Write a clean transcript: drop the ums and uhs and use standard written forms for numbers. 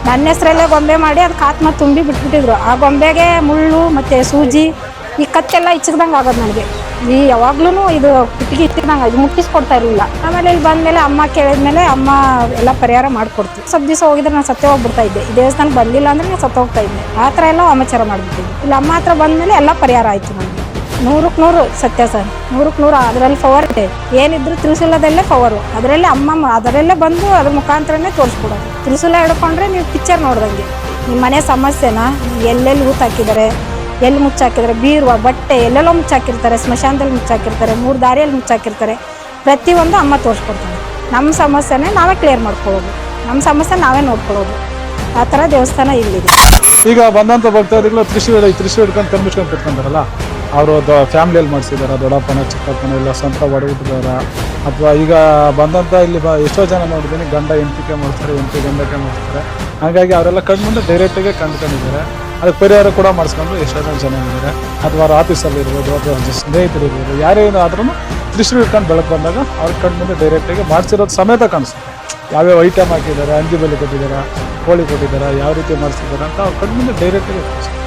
ನನ್ನ ಹೆಸರಲ್ಲೇ ಗೊಂಬೆ ಮಾಡಿ ಅದಕ್ಕೆ ಆತ್ಮ ತುಂಬಿ ಬಿಟ್ಬಿಟ್ಟಿದ್ರು. ಆ ಗೊಂಬೆಗೆ ಮುಳ್ಳು ಮತ್ತು ಸೂಜಿ ಈ ಕತ್ತೆಲ್ಲ ಇಚ್ಚದಂಗೆ ಆಗೋದು ನನಗೆ. ಈ ಯಾವಾಗ್ಲೂ ಇದು ಕುತ್ತಿಗೆ ಇಚ್ಚದಂಗೆ ಇದು ಮುಟ್ಟಿಸ್ಕೊಡ್ತಾ ಇರಲಿಲ್ಲ. ಆಮೇಲೆ ಇಲ್ಲಿ ಬಂದಮೇಲೆ ಅಮ್ಮ ಕೇಳಿದ್ಮೇಲೆ ಅಮ್ಮ ಎಲ್ಲ ಪರಿಹಾರ ಮಾಡಿಕೊಡ್ತು. ಸ್ವಲ್ಪ ದಿವಸ ಹೋಗಿದ್ರೆ ನಾನು ಸತ್ತೇ ಹೋಗ್ಬಿಡ್ತಾ ಇದ್ದೆ. ಈ ದೇವಸ್ಥಾನ ಬಂದಿಲ್ಲ ಅಂದರೆ ನಾನು ಸತ್ತು ಹೋಗ್ತಾ ಇದ್ದೆ. ಆ ಥರ ಎಲ್ಲ ವಾಮಾಚಾರ ಮಾಡಿಬಿಟ್ಟಿದ್ದೆ. ಇಲ್ಲಿ ಅಮ್ಮ ಹತ್ರ ಬಂದಮೇಲೆ ಎಲ್ಲ ಪರಿಹಾರ ಆಯಿತು ನನಗೆ. 100ಕ್ಕೆ 100 ಸತ್ಯ ಸರ್, 100ಕ್ಕೆ 100. ಅದರಲ್ಲಿ ಪವರ್ ಇದೆ, ಏನಿದ್ರು ತ್ರಿಶೂಲದಲ್ಲೇ ಪವರು. ಅದರಲ್ಲೇ ಅಮ್ಮ ಅದರಲ್ಲೇ ಬಂದು ಅದ್ರ ಮುಖಾಂತರನೇ ತೋರಿಸ್ಕೊಡೋದು. ತ್ರಿಶೂಲ ಹಿಡ್ಕೊಂಡ್ರೆ ನೀವು ಪಿಕ್ಚರ್ ನೋಡ್ದಂಗೆ ನಿಮ್ಮ ಮನೆ ಸಮಸ್ಯೆನ ಎಲ್ಲೆಲ್ಲಿ ಊತ ಹಾಕಿದ್ದಾರೆ, ಎಲ್ಲಿ ಮುಚ್ಚಾಕಿದ್ದಾರೆ, ಬೀರುವ ಬಟ್ಟೆ ಎಲ್ಲೆಲ್ಲೋ ಮುಚ್ಚಾಕಿರ್ತಾರೆ, ಸ್ಮಶಾನದಲ್ಲಿ ಮುಚ್ಚಾಕಿರ್ತಾರೆ, 3 ದಾರಿಯಲ್ಲಿ ಮುಚ್ಚಾಕಿರ್ತಾರೆ. ಪ್ರತಿಯೊಂದು ಅಮ್ಮ ತೋರಿಸ್ಕೊಡ್ತಾರೆ. ನಮ್ಮ ಸಮಸ್ಯೆನೇ ನಾವೇ ಕ್ಲಿಯರ್ ಮಾಡ್ಕೊಳ್ಳೋದು, ನಮ್ಮ ಸಮಸ್ಯೆ ನಾವೇ ನೋಡ್ಕೊಳ್ಳೋದು. ಆ ಥರ ದೇವಸ್ಥಾನ ಇಲ್ಲಿದೆ. ಈಗ ಬಂದಂಥ ಭಕ್ತಾದಿಗಳು ತ್ರಿಶೂಲ ಹಿಡ್ಕೊಂಡು ಕಣ್ಮಿಟ್ಕೊಂಡು ಕುತ್ಕೊಂಡಾರಲ್ಲ, ಅವರು ಫ್ಯಾಮಿಲಿಯಲ್ಲಿ ಮಾಡಿಸಿದಾರ, ದೊಡ್ಡಪ್ಪನ ಚಿಕ್ಕಪ್ಪನ ಇಲ್ಲ ಸ್ವಂತ ಒಡಹುಟ್ಟಿದಾರ, ಅಥವಾ ಈಗ ಬಂದಂಥ ಇಲ್ಲಿ ಎಷ್ಟೋ ಜನ ನೋಡಿದ್ದೀನಿ ಗಂಡ ಹೆಂಡತಿಗೆ ಮಾಡ್ತಾರೆ, ಹೆಂಡತಿ ಗಂಡಕ್ಕೆ ಮಾಡ್ತಾರೆ. ಹಾಗಾಗಿ ಅವರೆಲ್ಲ ಕಣ್ಮುಂದೆ ಡೈರೆಕ್ಟಾಗೆ ಕಂಡ್ಕೊಂಡಿದ್ದಾರೆ. ಅದಕ್ಕೆ ಪರಿಹಾರ ಕೂಡ ಮಾಡಿಸ್ಕೊಂಡು ಎಷ್ಟೋ ಜನ ಇದ್ದಾರೆ. ಅಥವಾ ಅವ್ರ ಆಫೀಸಲ್ಲಿ ಇರ್ಬೋದು, ಅಥವಾ ಸ್ನೇಹಿತರು ಇರ್ಬೋದು, ಯಾರೇ ಆದ್ರೂ ತ್ರಿಶೂಲ ಹಿಡ್ಕೊಂಡು ಬೆಳಕು ಬಂದಾಗ ಅವ್ರ ಕಣ್ಮುಂದೆ ಡೈರೆಕ್ಟಾಗಿ ಮಾಡಿಸಿರೋದು ಸಮೇತ ಕಾಣಿಸುತ್ತೆ. ಯಾವ್ಯಾವ ಐಟಮ್ ಹಾಕಿದ್ದಾರೆ, ಅಂಜಿ ಬಲಿ ಕೊಟ್ಟಿದ್ದಾರೆ, ಕೋಳಿ ಕೊಟ್ಟಿದ್ದಾರೆ, ಯಾವ ರೀತಿ ಮಾಡಿಸಿದ್ದಾರೆ ಅಂತ ಅವ್ರ ಕಣ್ಮುಂದೆ ಡೈರೆಕ್ಟಾಗಿ ಕಾಣಿಸುತ್ತೆ.